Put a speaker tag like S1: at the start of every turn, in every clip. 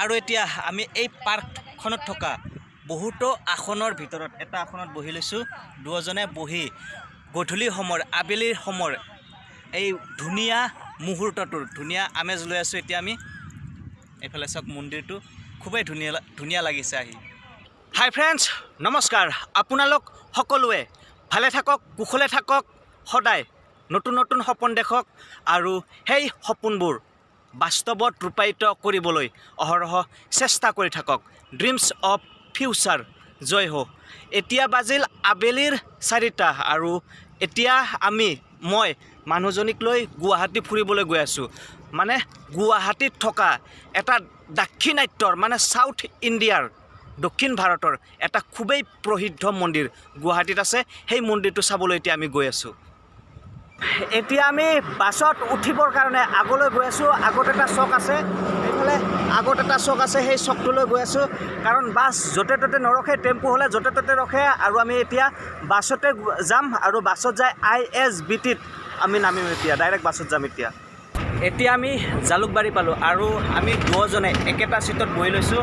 S1: আৰু এতিয়া আমি এই পাৰ্কখনত থকা বহুতো আসনৰ ভিতৰত এটা আসনত বহি লৈছোঁ দুজনে বহি গধূলি সময়ৰ আবেলিৰ সময়ৰ এই ধুনীয়া মুহূৰ্তটোৰ ধুনীয়া আমেজ লৈ আছোঁ এতিয়া আমি এইফালে চাওক মন্দিৰটো খুবেই ধুনীয়া লাগিছে আহি হাই ফ্ৰেণ্ডছ নমস্কাৰ আপোনালোক সকলোৱে ভালে থাকক কুশলে থাকক সদায় নতুন নতুন সপোন দেখক আৰু সেই সপোনবোৰ বাস্তৱত ৰূপায়িত কৰিবলৈ অহৰহ চেষ্টা কৰি থাকক ড্ৰিমছ অফ ফিউচাৰ জয় হওক এতিয়া বাজিল আবেলিৰ 4টা আৰু এতিয়া মই মানুহজনীক লৈ গুৱাহাটী ফুৰিবলৈ গৈ আছোঁ মানে গুৱাহাটীত থকা এটা দাক্ষিণাত্যৰ মানে সাউথ ইণ্ডিয়াৰ দক্ষিণ ভাৰতৰ এটা খুবেই প্ৰসিদ্ধ মন্দিৰ গুৱাহাটীত আছে সেই মন্দিৰটো চাবলৈ এতিয়া আমি গৈ আছোঁ এতিয়া আমি বাছত উঠিবৰ কাৰণে আগলৈ গৈ আছোঁ আগত এটা চক আছে এইফালে আগত এটা চক আছে সেই চকটোলৈ গৈ আছোঁ কাৰণ বাছ য'তে ত'তে নৰখে টেম্পু হ'লে য'তে ত'তে ৰখে আৰু আমি এতিয়া বাছতে যাম আৰু বাছত যাই ISBTত আমি নামিম এতিয়া ডাইৰেক্ট বাছত যাম এতিয়া আমি জালুকবাৰী পালোঁ আৰু আমি দুজনে একেটা চিটত বহি লৈছোঁ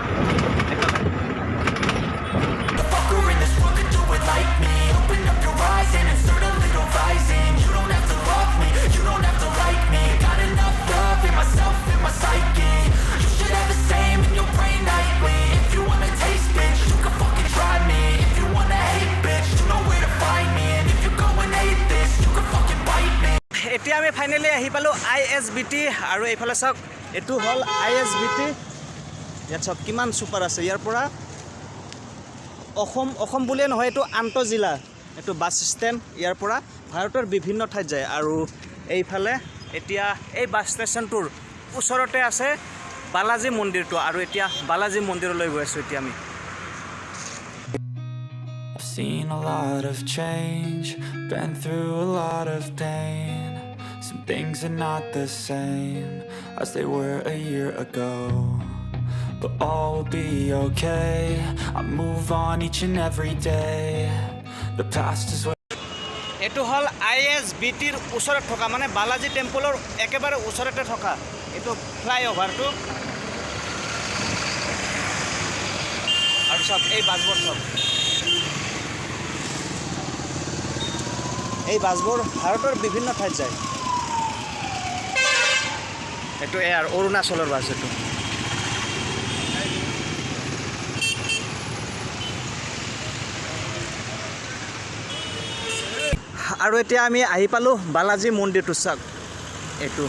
S1: এতিয়া আমি ফাইনেলি আহি পালোঁ ISBT আৰু এইফালে চাওক এইটো হ'ল ISBT ইয়াত চাওক কিমান চুপাৰ আছে ইয়াৰ পৰা অসম বুলিয়ে নহয় এইটো আন্তঃজিলা এইটো বাছ ষ্টেণ্ড ইয়াৰ পৰা ভাৰতৰ বিভিন্ন ঠাইত যায় আৰু এইফালে এতিয়া এই বাছ ষ্টেচনটোৰ ওচৰতে আছে বালাজী মন্দিৰটো আৰু এতিয়া বালাজী মন্দিৰলৈ গৈ আছোঁ এতিয়া আমি
S2: Seen a lot of change, been through a lot of pain. Some things are not the same as they were a year ago, but all will be okay. I move on each and every day. The past is what
S1: এটো হল ISBTৰ ওচৰত থকা মানে বালাজী টেম্পলৰ একেবাৰে ওচৰতে থকা এটো ফ্লাইঅভাৰটো আৰু সব এই বাছবোৰ সব এই বাছবোৰ ভাৰতৰ বিভিন্ন ঠাইত যায় এটো এয়াৰ অৰুণাচলৰ বাছ এটো আৰু এতিয়া আমি আহি পালোঁ বালাজী মন্দিৰটো চাওক এইটো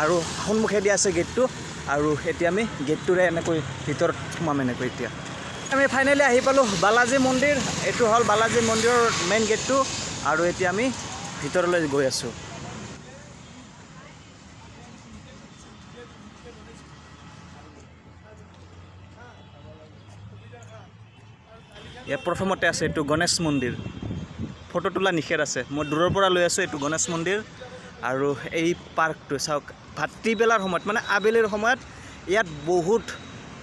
S1: আৰু সন্মুখেদি আছে গেটটো আৰু এতিয়া আমি গেটটোৰে এনেকৈ ভিতৰত সোমাম এনেকৈ এতিয়া আমি ফাইনেলি আহি পালোঁ বালাজী মন্দিৰ এইটো হ'ল বালাজী মন্দিৰৰ মেইন গেটটো আৰু এতিয়া আমি ভিতৰলৈ গৈ আছোঁ ইয়াৰ প্ৰথমতে আছে এইটো গণেশ মন্দিৰ ফটো তোলা নিষেধ আছে মই দূৰৰ পৰা লৈ আছোঁ এইটো গণেশ মন্দিৰ আৰু এই পাৰ্কটো চাওক ভাটিবেলাৰ সময়ত মানে আবেলিৰ সময়ত ইয়াত বহুত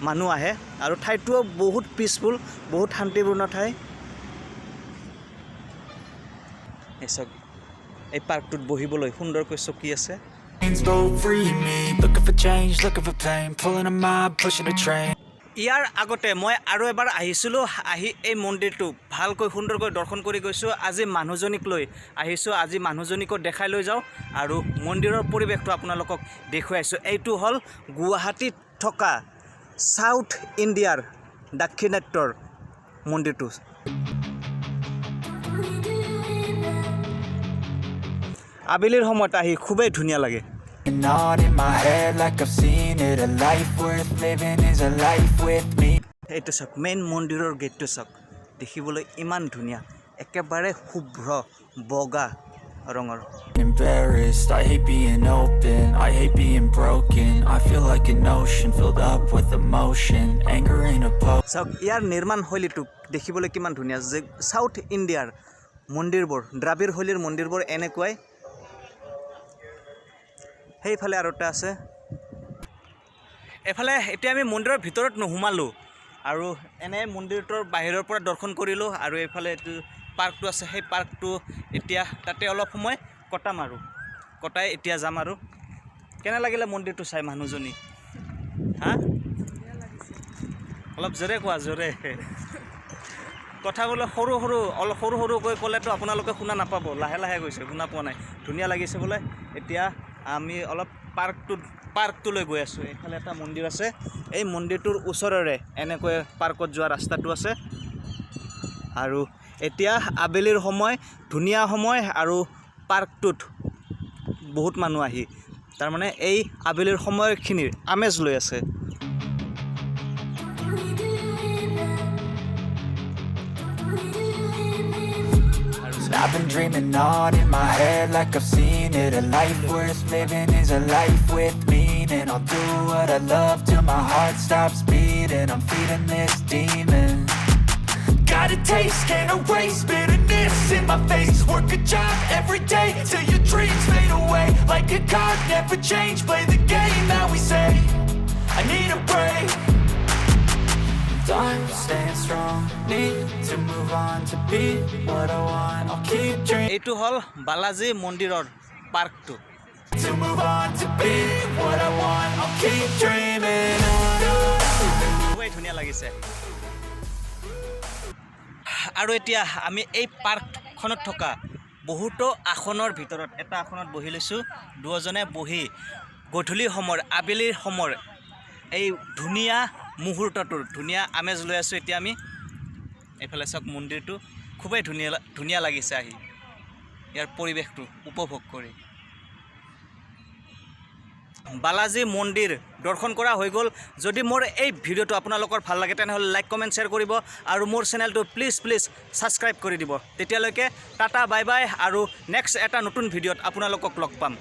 S1: মানুহ আহে আৰু ঠাইটোও বহুত পিচফুল বহুত শান্তিপূৰ্ণ ঠাই এই চাওক এই পাৰ্কটোত বহিবলৈ সুন্দৰকৈ চকী আছে ইয়াৰ আগতে মই আৰু এবাৰ আহিছিলোঁ আহি এই মন্দিৰটো ভালকৈ সুন্দৰকৈ দৰ্শন কৰি গৈছোঁ আজি মানুহজনীক লৈ আহিছোঁ আজি মানুহজনীকো দেখাই লৈ যাওঁ আৰু মন্দিৰৰ পৰিৱেশটো আপোনালোকক দেখুৱাইছোঁ এইটো হ'ল গুৱাহাটীত থকা সাউথ ইণ্ডিয়াৰ দাক্ষিণাত্যৰ মন্দিৰটো আবেলিৰ সময়ত আহি খুবেই ধুনীয়া লাগে
S2: Not in my head like I've seen it. A life worth living is a life with me.
S1: এইটো চাওক মেইন মন্দিৰৰ গেটটো চাওক দেখিবলৈ ইমান ধুনীয়া একেবাৰে শুভ্ৰ বগা ৰঙৰ
S2: Embarrassed, I hate being open, I hate being broken. I feel like an ocean filled up with emotion. Anger ain't a potion.
S1: চাওক ইয়াৰ নিৰ্মাণ শৈলীটো দেখিবলৈ কিমান ধুনীয়া যে সাউথ ইণ্ডিয়াৰ মন্দিৰবোৰ দ্ৰাবিড় শৈলীৰ মন্দিৰবোৰ এনেকুৱাই সেইফালে আৰু এটা আছে এফালে এতিয়া আমি মন্দিৰৰ ভিতৰত নোসোমালোঁ আৰু এনে মন্দিৰটোৰ বাহিৰৰ পৰা দৰ্শন কৰিলোঁ আৰু এইফালে এইটো পাৰ্কটো আছে সেই পাৰ্কটো এতিয়া তাতে অলপ সময় কটাম আৰু কটাই এতিয়া যাম আৰু কেনে লাগিলে মন্দিৰটো চাই মানুহজনী হা অলপ জোৰে কোৱা জোৰে কথাবিলাক সৰু সৰু অলপ সৰু সৰুকৈ ক'লেতো আপোনালোকে শুনা নাপাব লাহে লাহে গৈছে শুনা পোৱা নাই ধুনীয়া লাগিছে বোলে এতিয়া আমি অলপ পাৰ্কটোলৈ গৈ আছোঁ এইফালে এটা মন্দিৰ আছে এই মন্দিৰটোৰ ওচৰৰে এনেকৈ পাৰ্কত যোৱা ৰাস্তাটো আছে আৰু এতিয়া আবেলিৰ সময় ধুনীয়া সময় আৰু পাৰ্কটোত বহুত মানুহ আহি তাৰমানে এই আবেলিৰ সময়খিনিৰ আমেজ লৈ আছে
S2: I've been dreaming on in my head like I've seen it. A life worth living is a life with meaning. I'll do what I love till my heart stops beating. I'm feeding this demon. Got a taste, can't erase bitterness in my face. Work a job every day till your dreams fade away. Like a card, never change. Play the game that we say. I need a break. I'm staying strong, need to move on to be what I want. I'll keep dreaming.
S1: এইটো হল বালাজী মন্দিৰৰ পাৰ্কটো
S2: To move on to be what I want. I'll keep dreaming.
S1: খুবেই ধুনীয়া লাগিছে আৰু এতিয়া আমি এই পাৰ্কখনত থকা বহুতো আসনৰ ভিতৰত এটা আসনত বহি লৈছোঁ দুজনে বহি গধূলি সময়ৰ আবেলিৰ সময়ৰ এই ধুনীয়া মুহূৰ্তটোৰ ধুনীয়া আমেজ লৈ আছোঁ এতিয়া আমি এইফালে চাওক মন্দিৰটো খুবেই ধুনীয়া লাগিছে আহি ইয়াৰ পৰিৱেশটো উপভোগ কৰি বালাজী মন্দিৰ দৰ্শন কৰা হৈ গ'ল যদি মোৰ এই ভিডিঅ'টো আপোনালোকৰ ভাল লাগে তেনেহ'লে লাইক কমেণ্ট শ্বেয়াৰ কৰিব আৰু মোৰ চেনেলটো প্লিজ ছাবস্ক্ৰাইব কৰি দিব তেতিয়ালৈকে টাটা বাই বাই আৰু নেক্সট এটা নতুন ভিডিঅ'ত আপোনালোকক লগ পাম